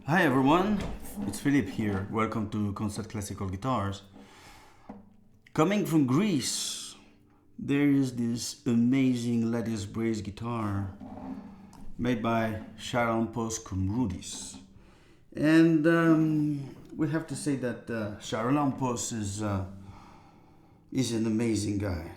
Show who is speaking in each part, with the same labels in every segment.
Speaker 1: Hi everyone, it's Philip here. Welcome to Concert Classical Guitars. Coming from Greece, there is this amazing lattice brace guitar made by Charalampos Koumridis. And we have to say that Charalampos is an amazing guy.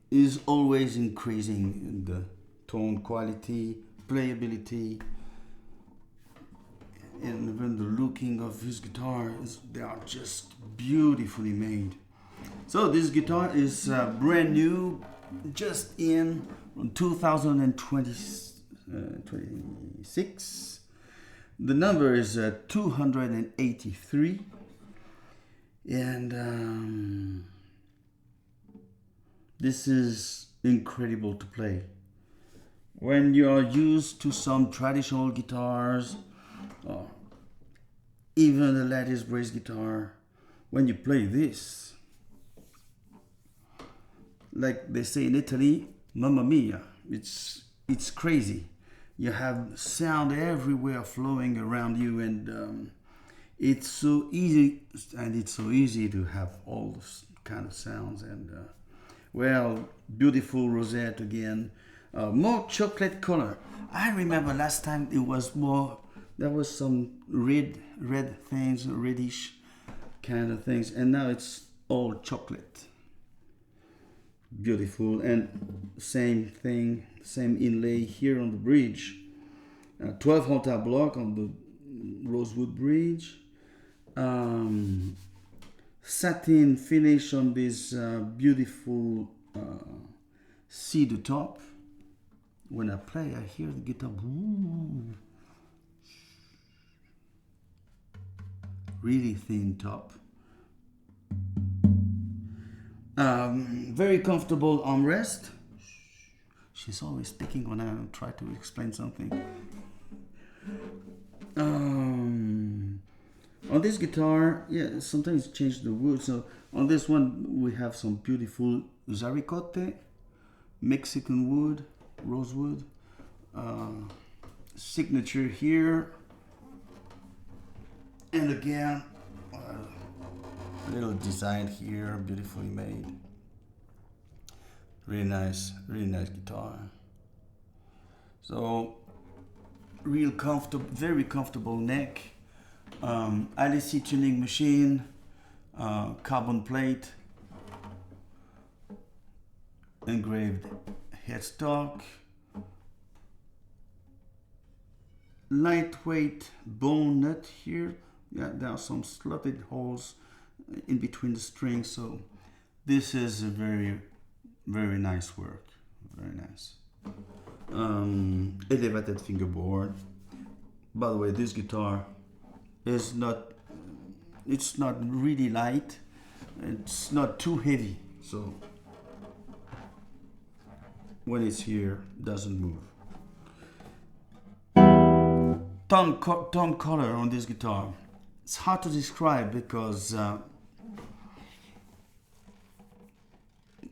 Speaker 1: He's always increasing the tone quality, playability, and even the looking of his guitars, they are just beautifully made. So this guitar is brand new, just in 2026. The number is 283, and this is incredible to play. When you are used to some traditional guitars, or even a lattice brace guitar, when you play this, like they say in Italy, mamma mia, it's crazy. You have sound everywhere flowing around you, and it's so easy, to have all those kind of sounds. And beautiful rosette again, more chocolate color. I remember last time it was more. There was some red things, reddish kind of things, and now it's all chocolate. Beautiful, and same thing, same inlay here on the bridge. 12 Honta block on the rosewood bridge. Satin finish on this beautiful cedar top. When I play, I hear the guitar. Ooh. Really thin top. Very comfortable armrest. She's always speaking when I try to explain something. On this guitar, sometimes change the wood. So on this one, we have some beautiful zaricote, Mexican wood, rosewood. Signature here. And again, a little design here, beautifully made. Really nice guitar. So, real comfortable, very comfortable neck. lattice tuning machine, carbon plate, engraved headstock, lightweight bone nut here. There are some slotted holes in between the strings, so this is a very nice work. Very nice. Elevated fingerboard. By the way, this guitar is it's not really light. It's not too heavy, so when it's here, it doesn't move. Tone color on this guitar. It's hard to describe because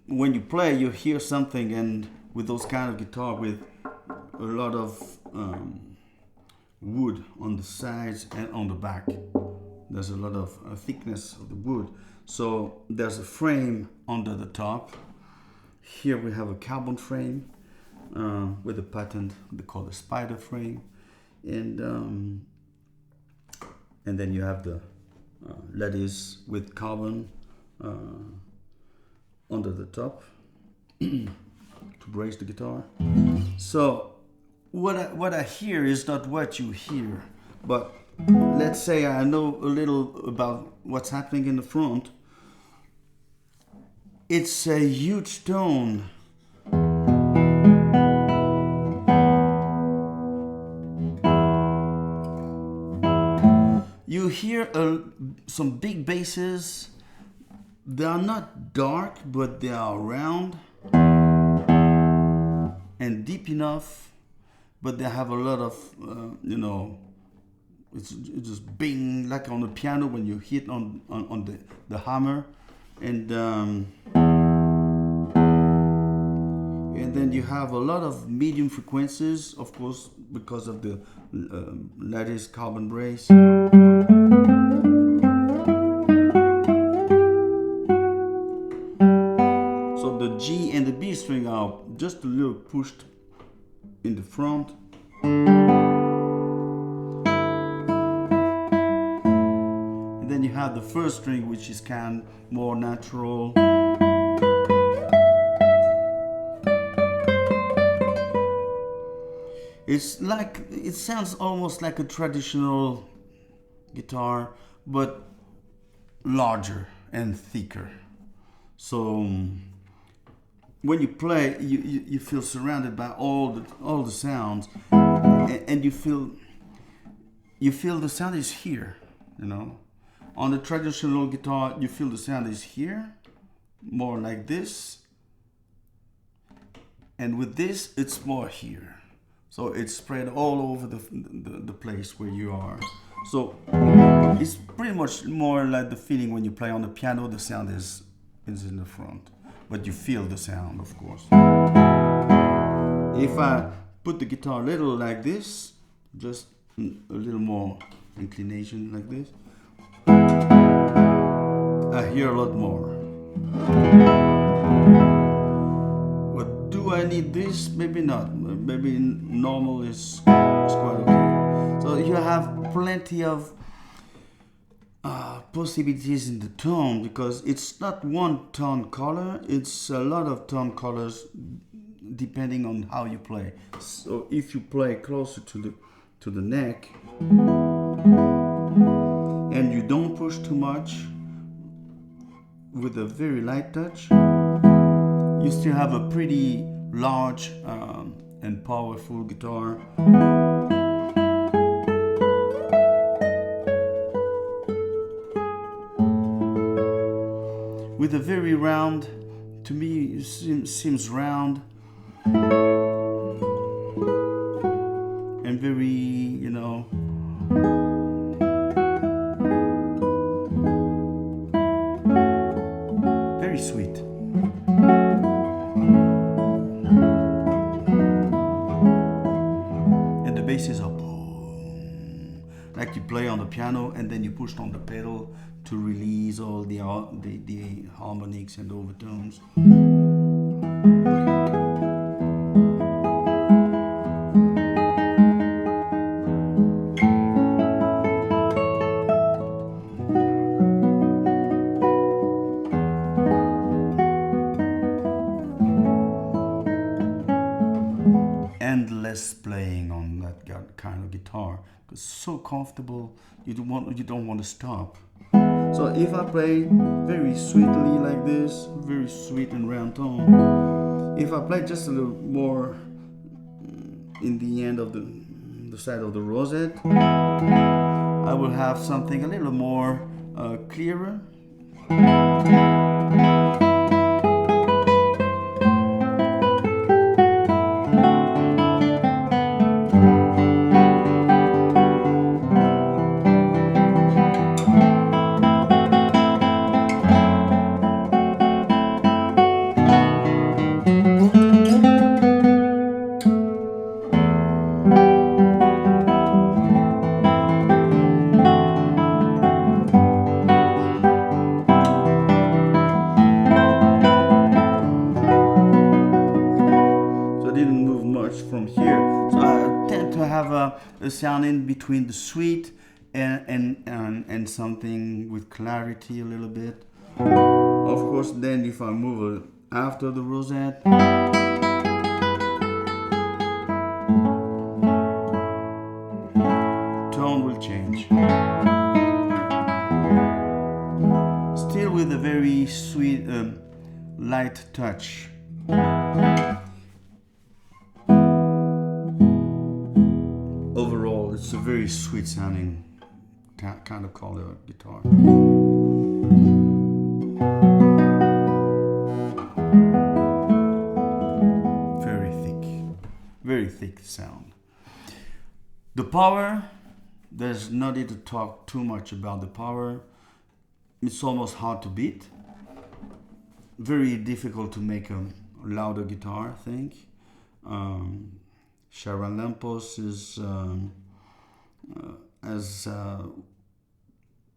Speaker 1: when you play, you hear something, and with those kind of guitar with a lot of wood on the sides and on the back, there's a lot of thickness of the wood. So there's a frame under the top. Here we have a carbon frame with a pattern they call the spider frame, and then you have the lattice with carbon under the top to brace the guitar. So what I hear is not what you hear, but let's say I know a little about what's happening in the front. It's a huge tone. You hear some big basses. They are not dark, but they are round and deep enough, but they have a lot of, it's just bing, like on the piano when you hit on the hammer. And And then you have a lot of medium frequencies, of course, because of the lattice carbon brace. So the G and the B string are just a little pushed in the front. And then you have the first string, which is kind of more natural. It's like, it sounds almost like a traditional guitar, but larger and thicker. So when you play, you feel surrounded by all the sounds, and you feel the sound is here, you know. On the traditional guitar, you feel the sound is here, more like this, and with this, it's more here. So it's spread all over the place where you are. So it's pretty much more like the feeling when you play on the piano, the sound is in the front, but you feel the sound, of course. If I put the guitar a little like this, just a little more inclination like this, I hear a lot more. But do I need this? Maybe not. Maybe normal is quite okay. So you have plenty of possibilities in the tone, because it's not one tone color, it's a lot of tone colors depending on how you play. So if you play closer to the neck and you don't push too much with a very light touch, you still have a pretty large and powerful guitar. With a very round, to me it seems round and very, you know, very sweet. And the bass is a boom, like you play on the piano and then you push on the pedal to release all the harmonics and overtones. Endless playing on that kind of guitar. It's so comfortable, you don't want to stop. So if I play very sweetly like this, very sweet and round tone, if I play just a little more in the end of the side of the rosette, I will have something a little more clearer. From here, so I tend to have a sound in between the sweet and something with clarity a little bit. Of course, then if I move after the rosette, tone will change. Still with a very sweet, light touch. Overall, it's a very sweet sounding kind of color guitar. Very thick sound. The power, there's no need to talk too much about the power. It's almost hard to beat. Very difficult to make a louder guitar, I think. Charalampos is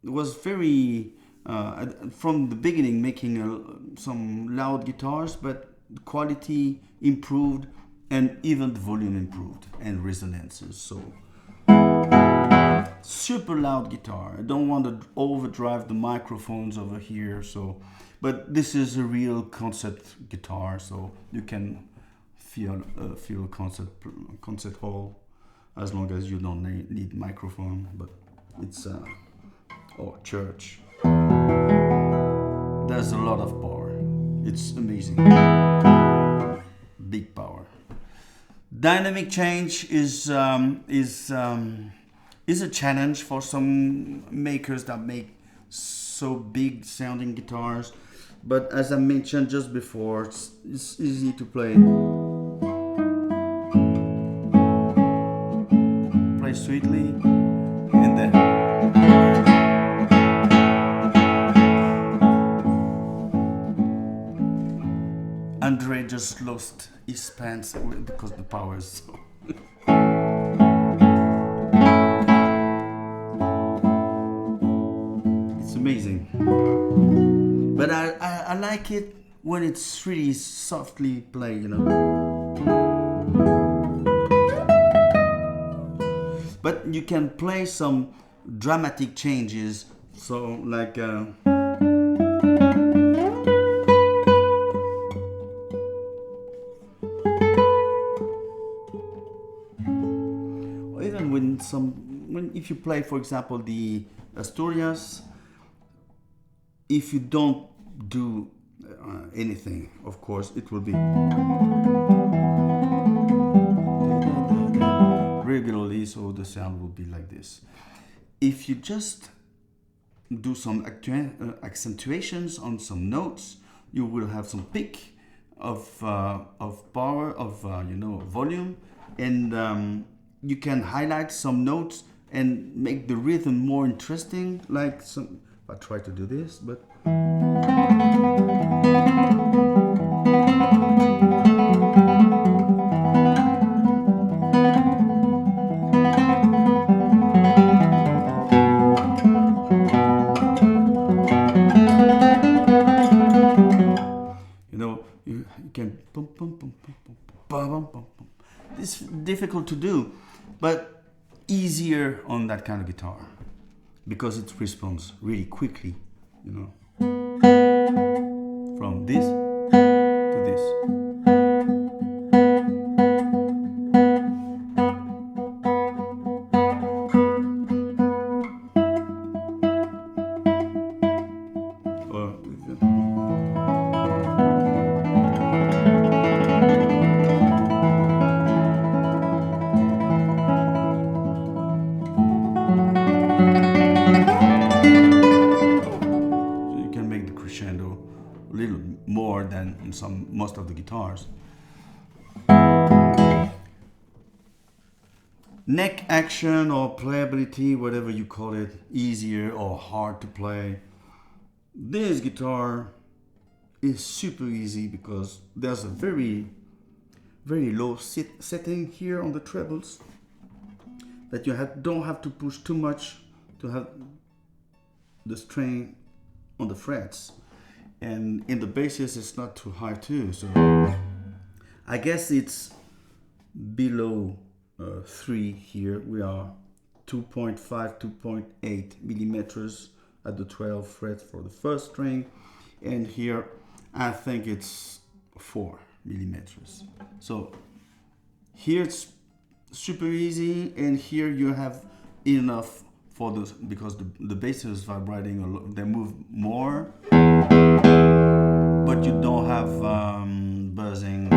Speaker 1: was very from the beginning making some loud guitars, but the quality improved and even the volume improved and resonances. So super loud guitar. I don't want to overdrive the microphones over here. So, but this is a real concert guitar, so you can feel concert hall as long as you don't need microphone. But it's or church. There's a lot of power. It's amazing. Big power. Dynamic change is a challenge for some makers that make so big sounding guitars. But as I mentioned just before, it's easy to play. Play sweetly and then Andre just lost his pants because the power is so. It's amazing. But I like it when it's really softly played, you know. But you can play some dramatic changes, so like. If you play, for example, the Asturias, if you don't do anything, of course, it will be regularly, so the sound will be like this. If you just do some accentuations on some notes, you will have some peak of power, of volume, and you can highlight some notes and make the rhythm more interesting. Like some, I try to do this, but you can boom, boom, boom, boom, boom, boom, boom, boom, boom. It's difficult to do, but easier on that kind of guitar because it responds really quickly, from this to this. A little more than in most of the guitars. Neck action or playability, whatever you call it, easier or hard to play. This guitar is super easy because there's a very, very low setting here on the trebles that you don't have to push too much to have the strain on the frets. And in the basses, it's not too high too. So I guess it's below 3 here. We are 2.5, 2.8 millimeters at the 12th fret for the first string. And here, I think it's 4 millimeters. So here it's super easy. And here you have enough for the, because the bass is vibrating a lot. They move more. But you don't have buzzing.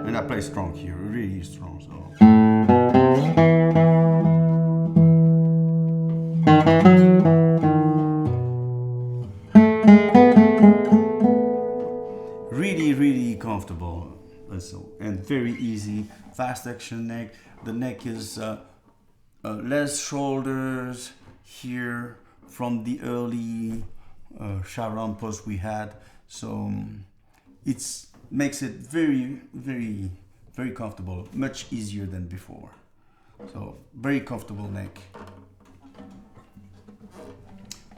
Speaker 1: And I play strong here, really strong. So. Really, really comfortable. And very easy, fast action neck. The neck is less shoulders here from the early Charalampos we had, so it's makes it very, very, very comfortable, much easier than before. So very comfortable neck.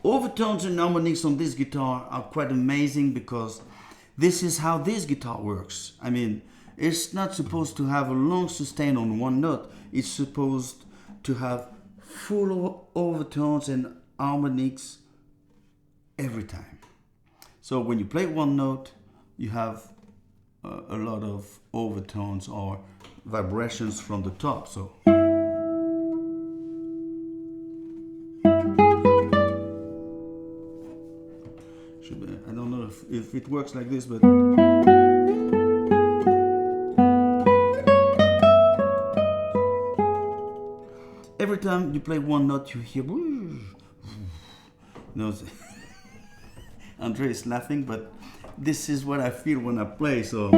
Speaker 1: Overtones and harmonics on this guitar are quite amazing because this is how this guitar works. I mean, it's not supposed to have a long sustain on one note. It's supposed to have full overtones and harmonics every time. So when you play one note, you have a lot of overtones or vibrations from the top. So I don't know if it works like this, but every time you play one note, you hear. No, Andre is laughing, but this is what I feel when I play. So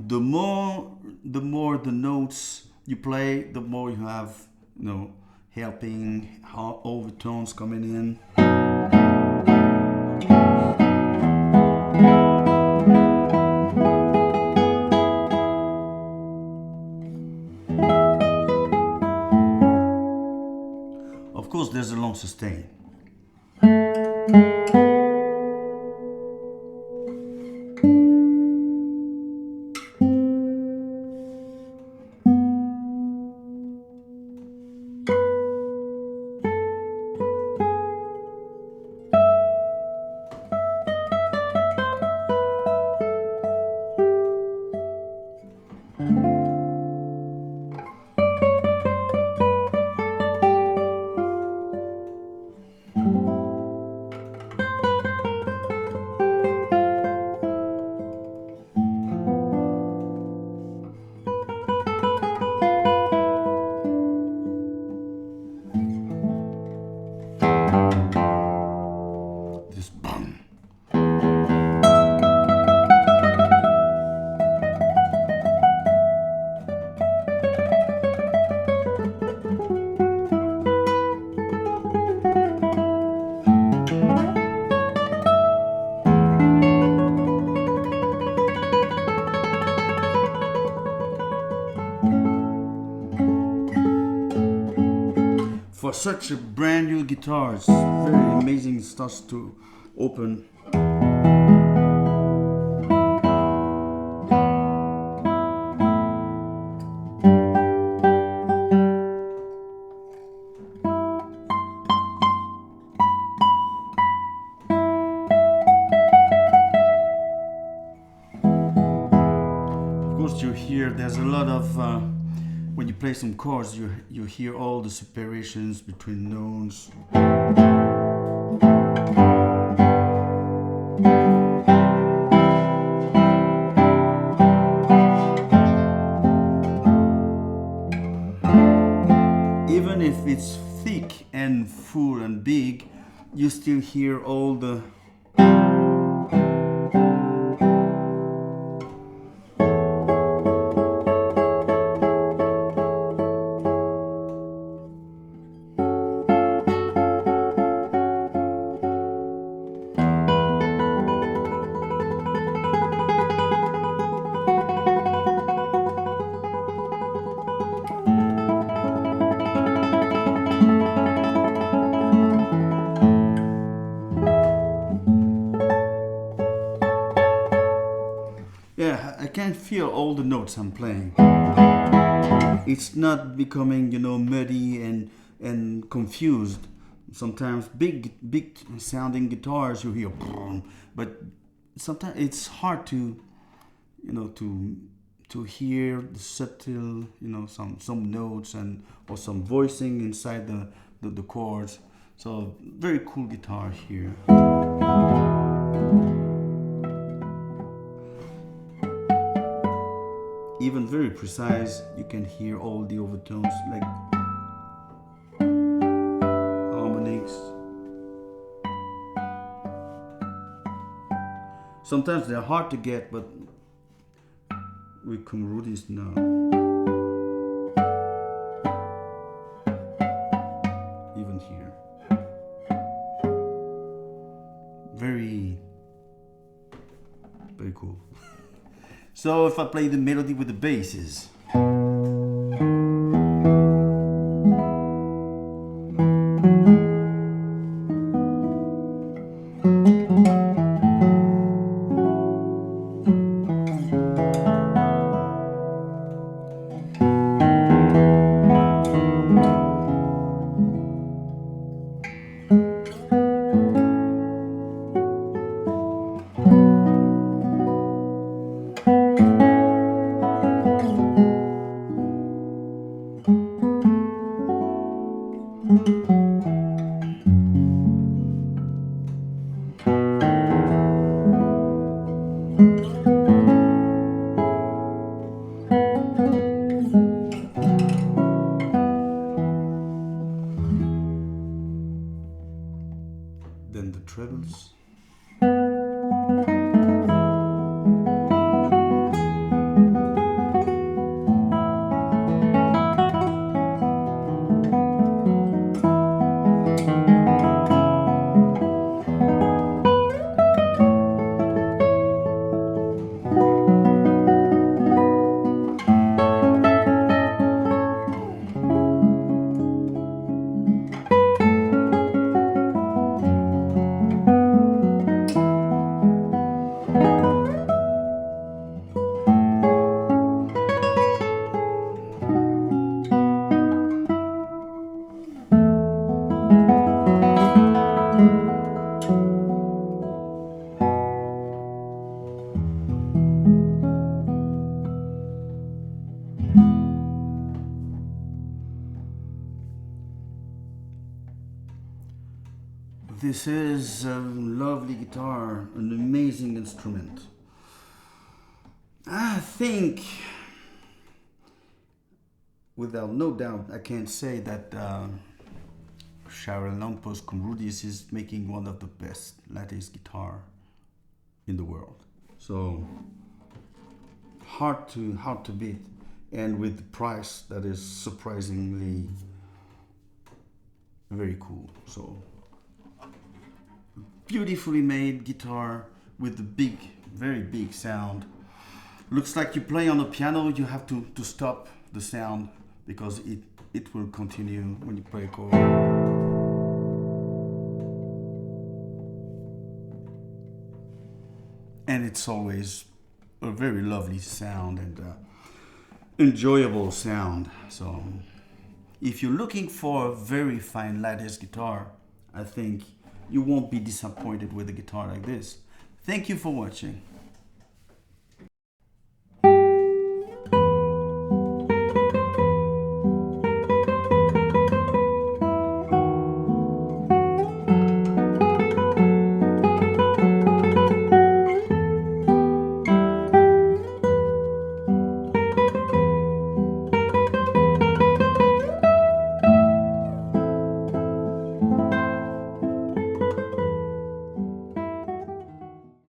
Speaker 1: the more the notes you play, the more you have, helping overtones coming in. Of course, there's a long sustain. For such a brand new guitar, it's very amazing. It starts to open. Of course, you hear there's a lot of when you play some chords, you hear all the separations between notes. Even if it's thick and full and big, you still hear all the I can feel all the notes I'm playing. It's not becoming, muddy and confused. Sometimes big sounding guitars you hear, but sometimes it's hard to, to hear the subtle, some notes or some voicing inside the chords. So very cool guitar here. Even very precise, you can hear all the overtones like Sometimes they're hard to get, but with Koumridis now. Even here. Very cool. So if I play the melody with the basses. Then the trebles. This is a lovely guitar, an amazing instrument. I think, without no doubt, I can say that Charalampos Koumridis is making one of the best lattice guitar in the world. So hard to beat, and with the price that is surprisingly very cool. So beautifully made guitar with the big, very big sound. Looks like you play on a piano, you have to stop the sound because it will continue when you play a chord. And it's always a very lovely sound and enjoyable sound. So if you're looking for a very fine lattice guitar, I think you won't be disappointed with a guitar like this. Thank you for watching.